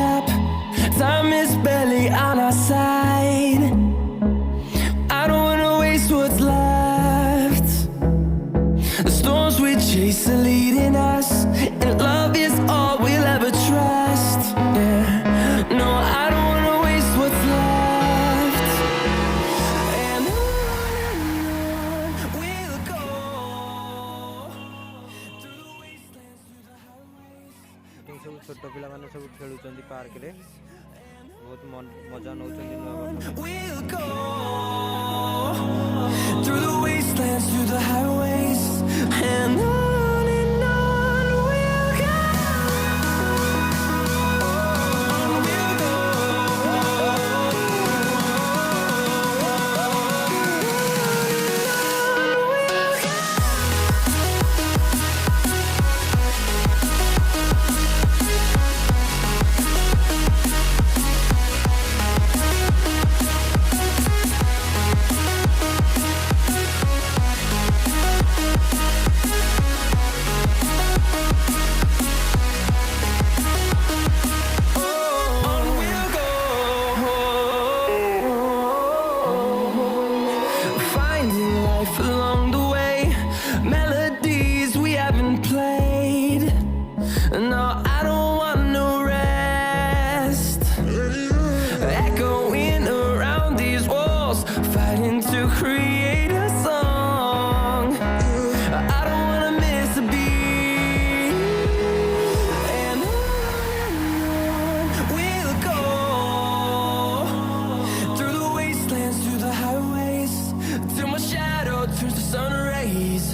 gap. Time is barely on our side. I don't wanna waste what's left. The storms we chase are leading us, and love is all we'll ever trust. Yeah, no, I don't wanna waste what's left. And on we'll go through the wastelands, through the highways. सब छोट पिला माने सब खेलुचंदी park रे बहुत मजा नउचंदी नुआ वर्ष We'll go through the wastelands, through the highways, and on we'll go. We'll go. Finding life along the way, melodies we haven't played. No, I don't want no rest. Echoing around these walls, fighting to create a song. I don't wanna miss a beat. And on we'll go through the wastelands, through the highways, till my shadow turns to sun rays.